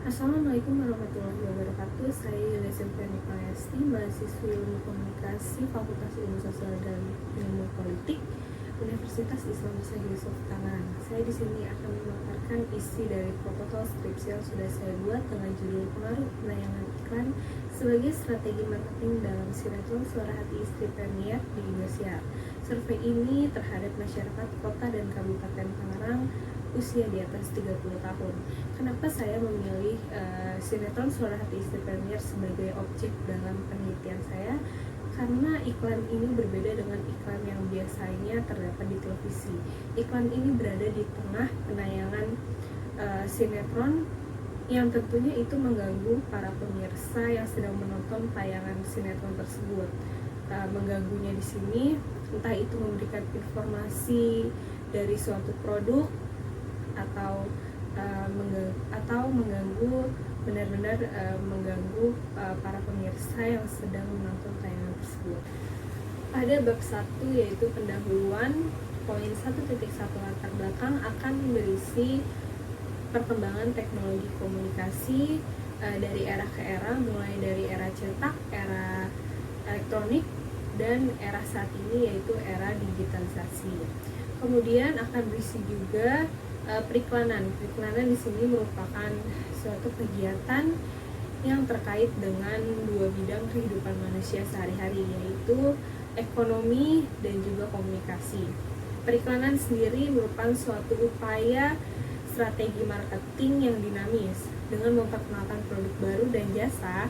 Assalamualaikum warahmatullahi wabarakatuh. Saya Yulisa Fianika Esti, mahasiswi Ilmu Komunikasi Fakultas Ilmu Sosial dan Ilmu Politik Universitas Islam Nusa Yusuf Tangerang. Saya di sini akan memaparkan isi dari proposal skripsi yang sudah saya buat dengan judul Pengaruh Penayangan Iklan sebagai Strategi Marketing dalam Sinetron Suara Hati Istri Premier di Indosiar. Survei ini terhadap masyarakat kota dan kabupaten Tangerang usia di atas 30 tahun. Kenapa saya memilih sinetron Suara Hati Istri Premier sebagai objek dalam penelitian saya? Karena iklan ini berbeda dengan iklan yang biasanya terdapat di televisi. Iklan ini berada di tengah penayangan sinetron yang tentunya itu mengganggu para pemirsa yang sedang menonton tayangan sinetron tersebut. Mengganggunya di sini entah itu memberikan informasi dari suatu produk atau mengganggu benar-benar mengganggu para pemirsa yang sedang menonton tayangan tersebut. Pada bab 1 yaitu pendahuluan, poin 1.1 latar belakang akan berisi perkembangan teknologi komunikasi dari era ke era, mulai dari era cetak, era elektronik, dan era saat ini yaitu era digitalisasi. Kemudian akan berisi juga periklanan. Periklanan di sini merupakan suatu kegiatan yang terkait dengan dua bidang kehidupan manusia sehari-hari, yaitu ekonomi dan juga komunikasi. Periklanan sendiri merupakan suatu upaya strategi marketing yang dinamis dengan memperkenalkan produk baru dan jasa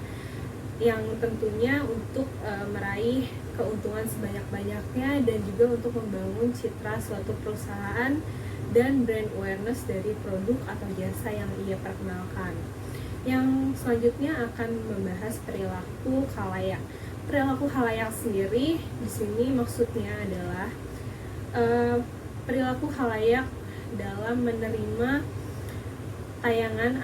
yang tentunya untuk meraih keuntungan sebanyak-banyaknya dan juga untuk membangun citra suatu perusahaan dan brand awareness dari produk atau jasa yang ia perkenalkan. Yang selanjutnya akan membahas perilaku khalayak. Perilaku khalayak sendiri di sini maksudnya adalah perilaku khalayak dalam menerima tayangan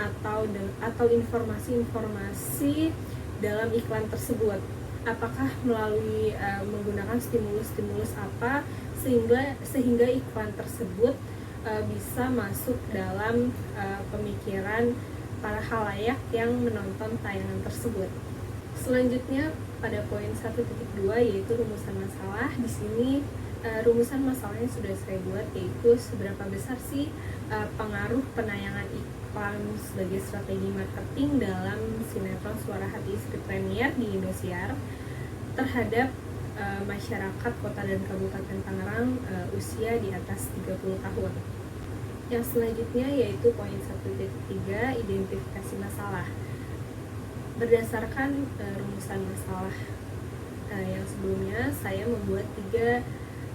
atau informasi-informasi dalam iklan tersebut. Apakah melalui menggunakan stimulus-stimulus apa sehingga iklan tersebut bisa masuk dalam pemikiran para khalayak yang menonton tayangan tersebut. Selanjutnya pada poin 1.2 yaitu rumusan masalah. Di sini rumusan masalahnya sudah saya buat, yaitu seberapa besar sih pengaruh penayangan iklan sebagai strategi marketing dalam sinetron Suara Hati Istri Premier di Indosiar terhadap masyarakat kota dan kabupaten Tangerang usia di atas 30 tahun. Yang selanjutnya yaitu poin 1.3 identifikasi masalah. Berdasarkan rumusan masalah yang sebelumnya, saya membuat 3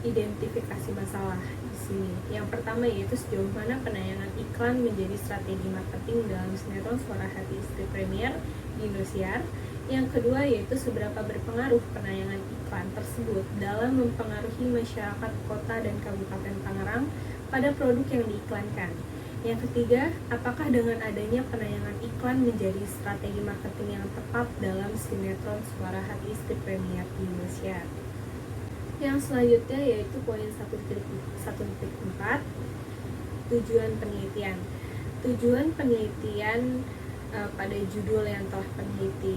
identifikasi masalah di sini. Yang pertama yaitu sejauh mana penayangan iklan menjadi strategi marketing dalam sinetron Suara Hati Istri Premier di Indosiar. Yang kedua yaitu seberapa berpengaruh penayangan iklan tersebut dalam mempengaruhi masyarakat kota dan kabupaten Tangerang pada produk yang diiklankan. Yang ketiga, apakah dengan adanya penayangan iklan menjadi strategi marketing yang tepat dalam sinetron Suara Hati Istri Premier di Indonesia. Yang selanjutnya yaitu poin 1.4 tujuan penelitian. Tujuan penelitian pada judul yang telah peneliti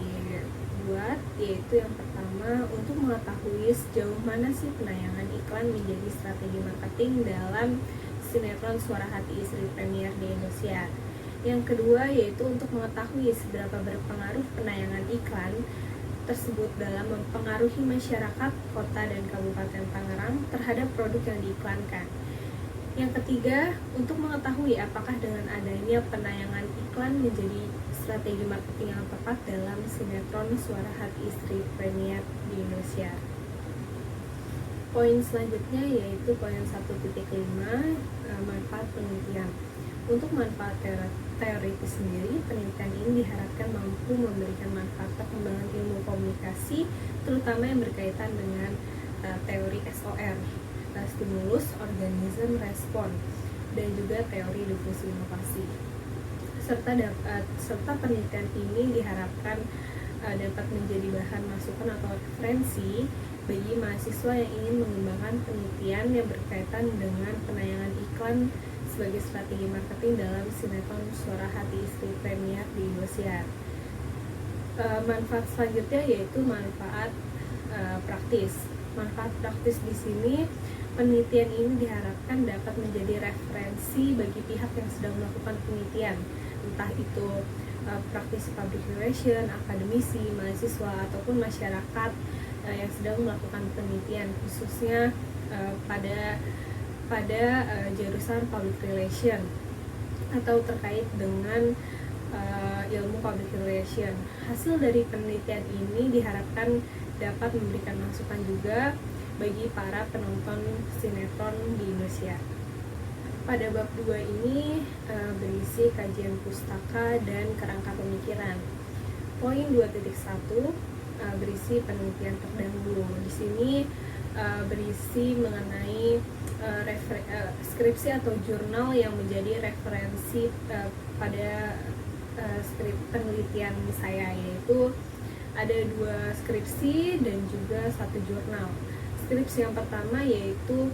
buat, yaitu yang pertama untuk mengetahui sejauh mana sih penayangan iklan menjadi strategi marketing dalam sinetron Suara Hati Istri Premier di Indonesia. Yang kedua yaitu untuk mengetahui seberapa berpengaruh penayangan iklan tersebut dalam mempengaruhi masyarakat kota dan kabupaten Tangerang terhadap produk yang diiklankan. Yang ketiga, untuk mengetahui apakah dengan adanya penayangan iklan menjadi strategi marketing yang tepat dalam sinetron Suara Hati Istri Premier di Indonesia. Poin selanjutnya yaitu poin 1.5 manfaat penelitian. Untuk manfaat teoritis sendiri, penelitian ini diharapkan mampu memberikan manfaat perkembangan ilmu komunikasi, terutama yang berkaitan dengan teori SOR, stimulus, organism, respon, dan juga teori difusi inovasi. Serta penelitian ini diharapkan dapat menjadi bahan masukan atau referensi bagi mahasiswa yang ingin mengembangkan penelitian yang berkaitan dengan penayangan iklan sebagai strategi marketing dalam sinetron Suara Hati Istri premier di Indosiar. Manfaat selanjutnya yaitu manfaat praktis. Manfaat praktis di sini, penelitian ini diharapkan dapat menjadi referensi bagi pihak yang sedang melakukan penelitian, entah itu praktisi public relation, akademisi, mahasiswa, ataupun masyarakat yang sedang melakukan penelitian, khususnya pada jurusan public relation atau terkait dengan ilmu public relation. Hasil dari penelitian ini diharapkan dapat memberikan masukan juga bagi para penonton sinetron di Indonesia. Pada bab 2 ini berisi kajian pustaka dan kerangka pemikiran. Poin 2.1 berisi penelitian terdahulu. Di sini berisi mengenai skripsi atau jurnal yang menjadi referensi pada skrip penelitian saya, yaitu ada 2 skripsi dan juga 1 jurnal. Skripsi yang pertama yaitu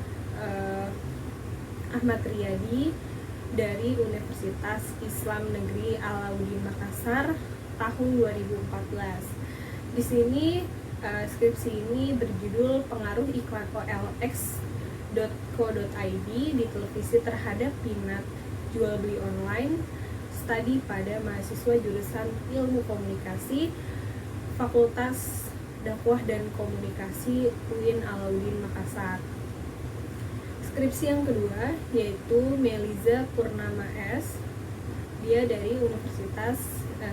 Ahmad Riyadi dari Universitas Islam Negeri Alauddin Makassar tahun 2014. Di sini skripsi ini berjudul Pengaruh Iklan OLX.co.id di televisi terhadap minat jual beli online, studi pada mahasiswa jurusan Ilmu Komunikasi, Fakultas Dakwah dan Komunikasi UIN Alauddin Makassar. Skripsi yang kedua yaitu Meliza Purnama S. Dia dari Universitas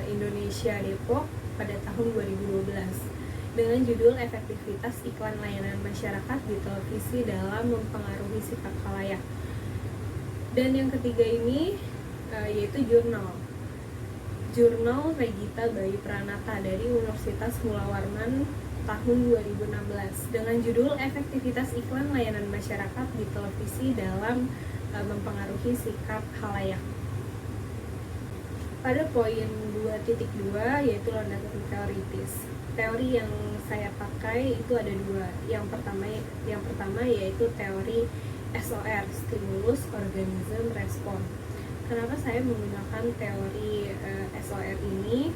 Indonesia Depok pada tahun 2012 dengan judul Efektivitas Iklan Layanan Masyarakat di Televisi dalam Mempengaruhi Sikap Khalayak. Dan yang ketiga ini yaitu Jurnal Regita Bayu Pranata dari Universitas Mula Warman tahun 2016 dengan judul Efektivitas Iklan Layanan Masyarakat di Televisi dalam Mempengaruhi Sikap Khalayak. Pada poin 2.2 yaitu landasan teoritis. Teori yang saya pakai itu ada 2. Yang pertama yaitu teori SOR, Stimulus Organism Response. Kenapa saya menggunakan teori SOR ini?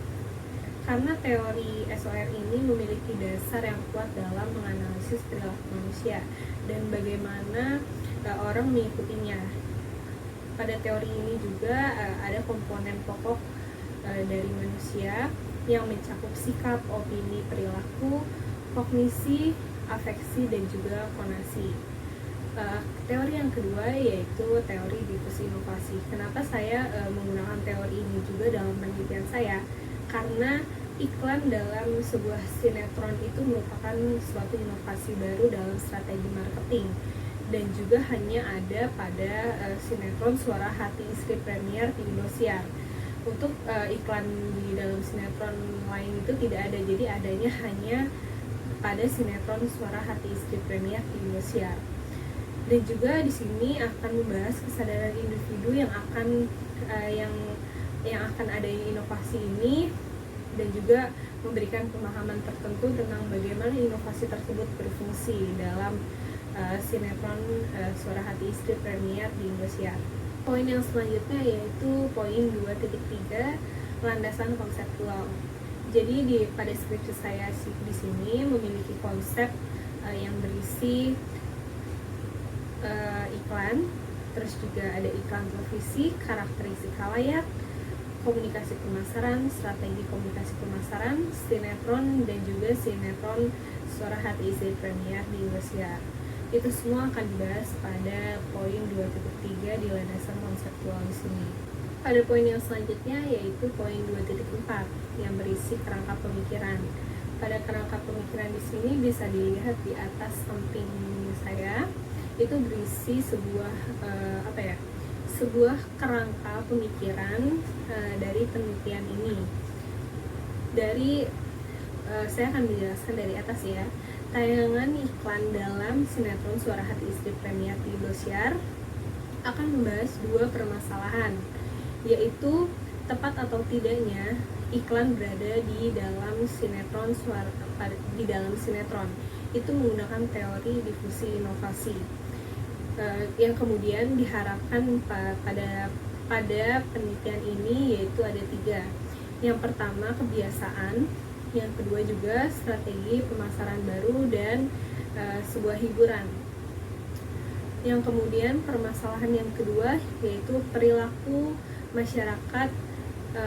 Karena teori SOR ini memiliki dasar yang kuat dalam menganalisis perilaku manusia dan bagaimana orang mengikutinya. Pada teori ini juga ada komponen pokok dari manusia yang mencakup sikap, opini, perilaku, kognisi, afeksi, dan juga konasi. Teori yang kedua yaitu teori difusi inovasi. Kenapa saya menggunakan teori ini juga dalam penelitian saya? Karena iklan dalam sebuah sinetron itu merupakan suatu inovasi baru dalam strategi marketing dan juga hanya ada pada sinetron Suara Hati Istri premier di Indosiar. Untuk iklan di dalam sinetron lain itu tidak ada, jadi adanya hanya pada sinetron Suara Hati Istri premier di Indosiar. Dan juga di sini akan membahas kesadaran individu yang akan adanya inovasi ini dan juga memberikan pemahaman tertentu tentang bagaimana inovasi tersebut berfungsi dalam sinetron Suara Hati Istri premier di Indosiar. Poin yang selanjutnya yaitu poin 2.3 landasan konseptual. Jadi pada skripsi saya di sini memiliki konsep yang berisi iklan, terus juga ada iklan televisi, karakteristik khalayak, komunikasi pemasaran, strategi komunikasi pemasaran, sinetron, dan juga sinetron Suara Hati Istri premier di Indosiar. Itu semua akan dibahas pada poin 2.3 di landasan konseptual di sini. Pada poin yang selanjutnya yaitu poin 2.4 yang berisi kerangka pemikiran. Pada kerangka pemikiran di sini bisa dilihat di atas samping saya, itu berisi sebuah kerangka pemikiran dari penelitian ini. Saya akan menjelaskan dari atas ya. Tayangan iklan dalam sinetron Suara Hati Istri premier di Indosiar akan membahas 2 permasalahan, yaitu tepat atau tidaknya iklan berada di dalam sinetron itu menggunakan teori difusi inovasi. yang kemudian diharapkan pada penelitian ini yaitu ada 3. Yang pertama kebiasaan, yang kedua juga strategi pemasaran baru, dan sebuah hiburan. Yang kemudian permasalahan yang kedua yaitu perilaku masyarakat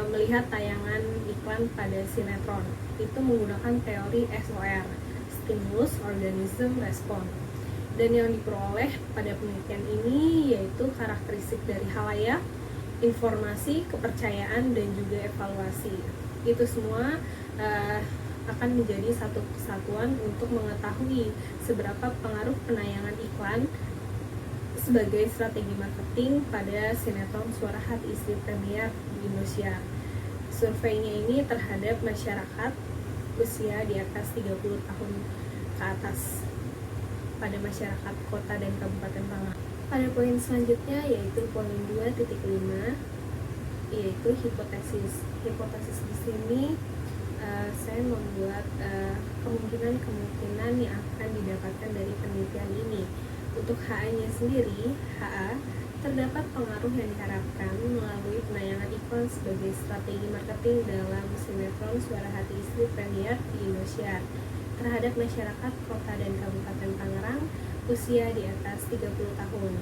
melihat tayangan iklan pada sinetron. Itu menggunakan teori SOR, Stimulus Organism Response. Dan yang diperoleh pada penelitian ini yaitu karakteristik dari halayak, informasi, kepercayaan, dan juga evaluasi. Itu semua akan menjadi satu kesatuan untuk mengetahui seberapa pengaruh penayangan iklan sebagai strategi marketing pada sinetron Suara Hati Istri Premier di Indonesia. Surveinya ini terhadap masyarakat usia di atas 30 tahun ke atas pada masyarakat kota dan kabupaten Tangerang. Pada poin selanjutnya yaitu poin 2.5 yaitu hipotesis. Hipotesis di sini saya membuat kemungkinan yang akan didapatkan dari penelitian ini. Untuk HA-nya sendiri, HA terdapat pengaruh yang diharapkan melalui penayangan iklan sebagai strategi marketing dalam sinetron Suara Hati Istri Premier di Indonesia terhadap masyarakat kota dan kabupaten Tangerang usia di atas 30 tahun.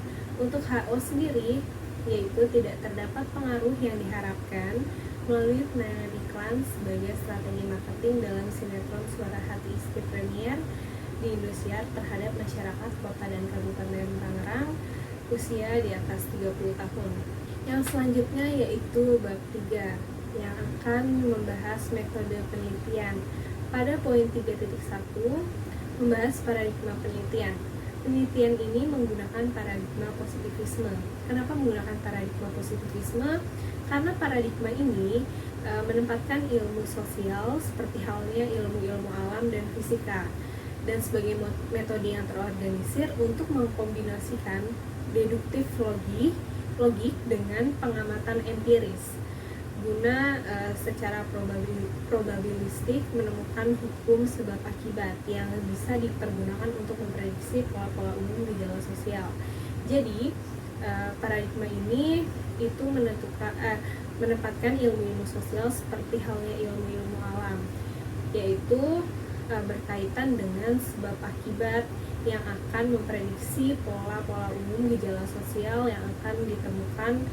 Untuk HO sendiri, yaitu tidak terdapat pengaruh yang diharapkan melalui penayangan iklan sebagai strategi marketing dalam sinetron Suara Hati Istri Premier di Indonesia terhadap masyarakat kota dan kabupaten Tangerang usia di atas 30 tahun. Yang selanjutnya yaitu bab 3 yang akan membahas metode penelitian. Pada poin 3.1 membahas paradigma penelitian. Penelitian ini menggunakan paradigma positivisme. Kenapa menggunakan paradigma positivisme? Karena paradigma ini menempatkan ilmu sosial seperti halnya ilmu-ilmu alam dan fisika dan sebagai metode yang terorganisir untuk mengkombinasikan deduktif logik dengan pengamatan empiris guna secara probabilistik menemukan hukum sebab akibat yang bisa dipergunakan untuk memprediksi pola-pola umum gejala sosial. Jadi paradigma ini itu menempatkan ilmu-ilmu sosial seperti halnya ilmu-ilmu alam, yaitu berkaitan dengan sebab akibat yang akan memprediksi pola-pola umum gejala sosial yang akan ditemukan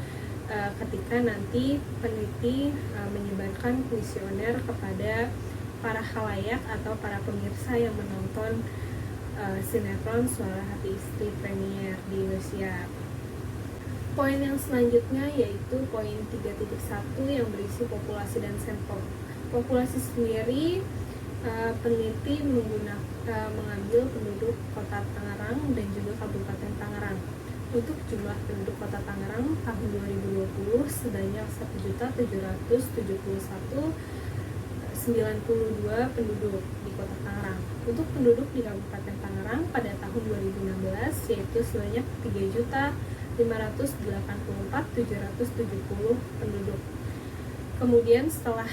ketika nanti peneliti menyebarkan kuesioner kepada para khalayak atau para pemirsa yang menonton sinetron Suara Hati Istri Premier di Indonesia. Poin yang selanjutnya yaitu poin 3.1 yang berisi populasi dan sampel. Populasi sendiri peneliti mengambil penduduk kota Tangerang dan juga Kabupaten Tangerang. Untuk jumlah penduduk kota Tangerang tahun 2020 sebanyak 1.771.092 penduduk di kota Tangerang. Untuk penduduk di Kabupaten Tangerang pada tahun 2016 yaitu sebanyak 3.584.770 penduduk. Kemudian setelah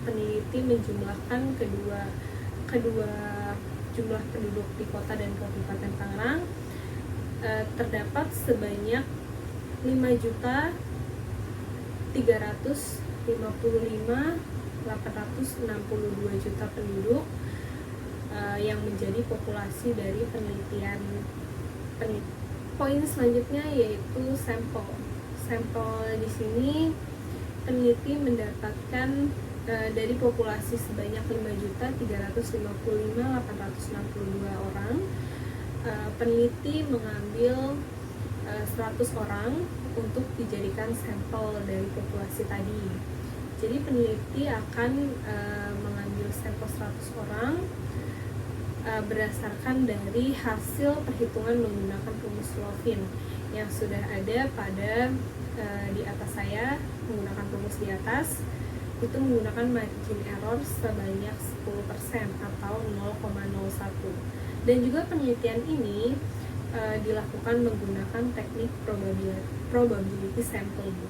peneliti menjumlahkan kedua jumlah penduduk di kota dan kabupaten Tangerang, terdapat sebanyak 5.355.862 juta penduduk yang menjadi populasi dari penelitian. Poin selanjutnya yaitu sampel. Sampel di sini peneliti mendapatkan dari populasi sebanyak 5.355.862 orang. Peneliti mengambil 100 orang untuk dijadikan sampel dari populasi tadi. Jadi peneliti akan mengambil sampel 100 orang berdasarkan dari hasil perhitungan menggunakan rumus Lovin yang sudah ada pada di atas saya menggunakan rumus di atas. Itu menggunakan margin error sebanyak 10% atau 0,01. Dan juga penelitian ini dilakukan menggunakan teknik probability sampling.